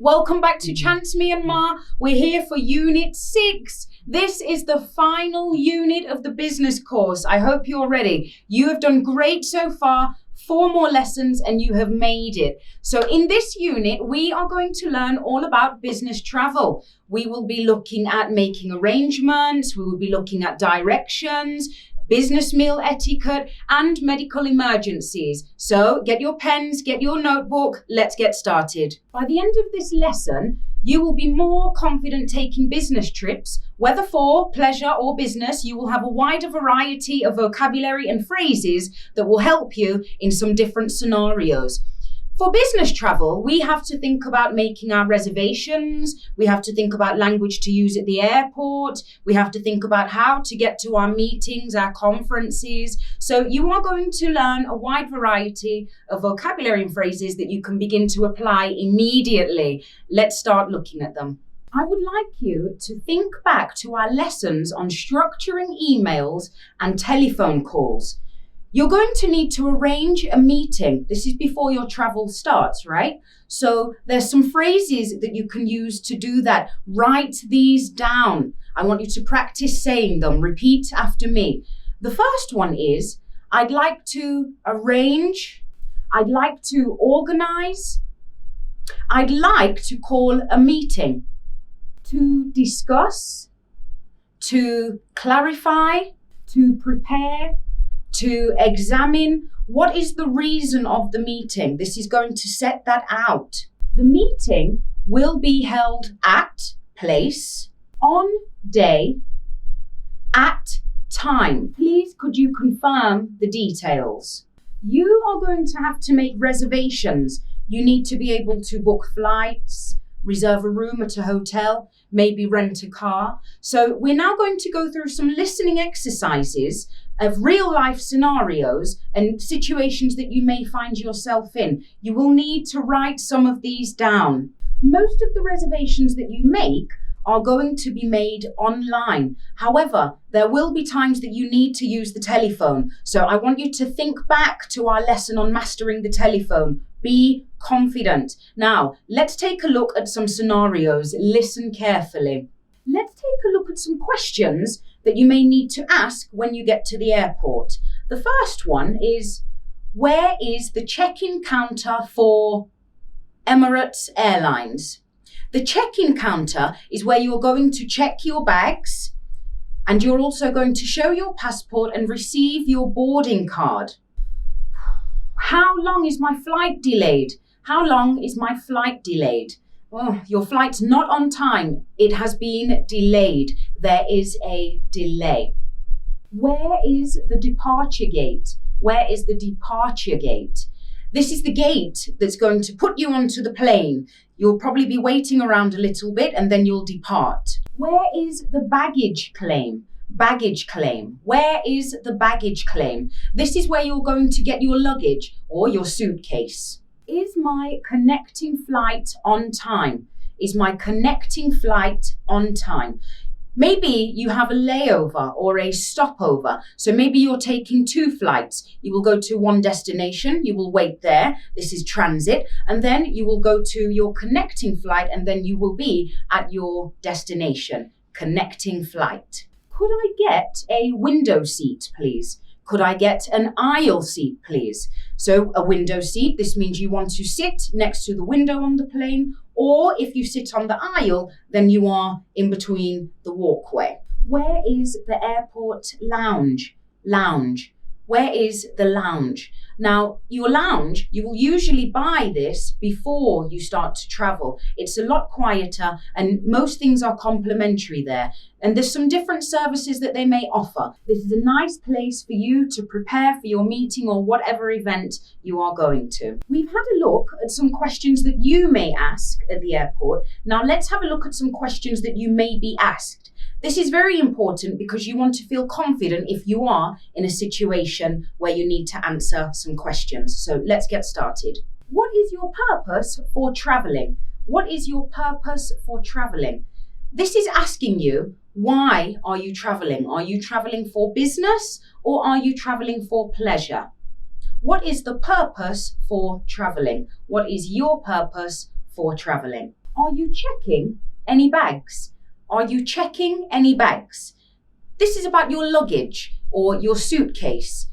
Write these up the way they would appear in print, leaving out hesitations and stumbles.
Welcome back to Chance Myanmar. We're here for Unit 6. This is the final unit of the business course. I hope you're ready. You have done great so far. 4 more lessons and you have made it. So in this unit, we are going to learn all about business travel. We will be looking at making arrangements. We will be looking at directions, business meal etiquette, and medical emergencies. So get your pens, get your notebook, let's get started. By the end of this lesson, you will be more confident taking business trips. Whether for pleasure or business, you will have a wider variety of vocabulary and phrases that will help you in some different scenarios. For business travel, we have to think about making our reservations. We have to think about language to use at the airport. We have to think about how to get to our meetings, our conferences. So you are going to learn a wide variety of vocabulary and phrases that you can begin to apply immediately. Let's start looking at them. I would like you to think back to our lessons on structuring emails and telephone calls. You're going to need to arrange a meeting. This is before your travel starts, right? So there's some phrases that you can use to do that. Write these down. I want you to practice saying them. Repeat after me. The first one is, I'd like to arrange. I'd like to organize. I'd like to call a meeting. To discuss, to clarify, to prepare, to examine. What is the reason of the meeting? This is going to set that out. The meeting will be held at place, on day, at time. Please, could you confirm the details? You are going to have to make reservations. You need to be able to book flights, reserve a room at a hotel, maybe rent a car. So we're now going to go through some listening exercises of real life scenarios and situations that you may find yourself in. You will need to write some of these down. Most of the reservations that you make are going to be made online. However, there will be times that you need to use the telephone. So I want you to think back to our lesson on mastering the telephone. Be confident. Now, let's take a look at some scenarios. Listen carefully. Let's take a look at some questions that you may need to ask when you get to the airport. The first one is, where is the check-in counter for Emirates Airlines? The check-in counter is where you're going to check your bags and you're also going to show your passport and receive your boarding card. How long is my flight delayed? How long is my flight delayed? Oh, your flight's not on time. It has been delayed. There is a delay. Where is the departure gate? Where is the departure gate? This is the gate that's going to put you onto the plane. You'll probably be waiting around a little bit and then you'll depart. Where is the baggage claim? Baggage claim. Where is the baggage claim? This is where you're going to get your luggage or your suitcase. Is my connecting flight on time? Is my connecting flight on time? Maybe you have a layover or a stopover. So maybe you're taking 2 flights. You will go to one destination, you will wait there. This is transit. And then you will go to your connecting flight and then you will be at your destination. Connecting flight. Could I get a window seat, please? Could I get an aisle seat, please? So a window seat, this means you want to sit next to the window on the plane, or if you sit on the aisle, then you are in between the walkway. Where is the airport lounge? Lounge. Where is the lounge? Now, your lounge, you will usually buy this before you start to travel. It's a lot quieter and most things are complimentary there. And there's some different services that they may offer. This is a nice place for you to prepare for your meeting or whatever event you are going to. We've had a look at some questions that you may ask at the airport. Now let's have a look at some questions that you may be asked. This is very important because you want to feel confident if you are in a situation where you need to answer some questions. So let's get started. What is your purpose for traveling? What is your purpose for traveling? This is asking you, why are you traveling? Are you traveling for business or are you traveling for pleasure? What is the purpose for traveling? What is your purpose for traveling? Are you checking any bags? Are you checking any bags? This is about your luggage or your suitcase.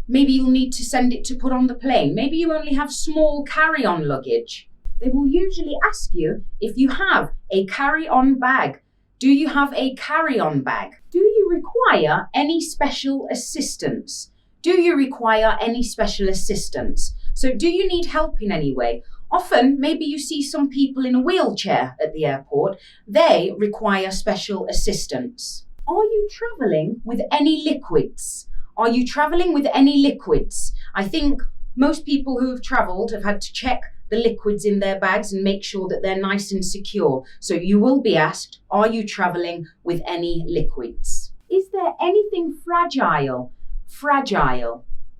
Maybe you'll need to send it to put on the plane. Maybe you only have small carry-on luggage. They will usually ask you if you have a carry-on bag. Do you have a carry-on bag? Do you require any special assistance? Do you require any special assistance? So do you need help in any way? Often, maybe you see some people in a wheelchair at the airport. They require special assistance. Are you traveling with any liquids? Are you traveling with any liquids? I think most people who have traveled have had to check the liquids in their bags and make sure that they're nice and secure. So you will be asked, are you traveling with any liquids? Is there anything fragile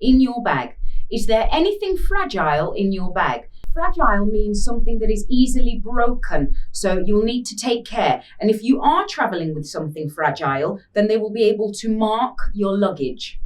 in your bag? Is there anything fragile in your bag? Fragile means something that is easily broken, so you'll need to take care. And if you are traveling with something fragile, then they will be able to mark your luggage.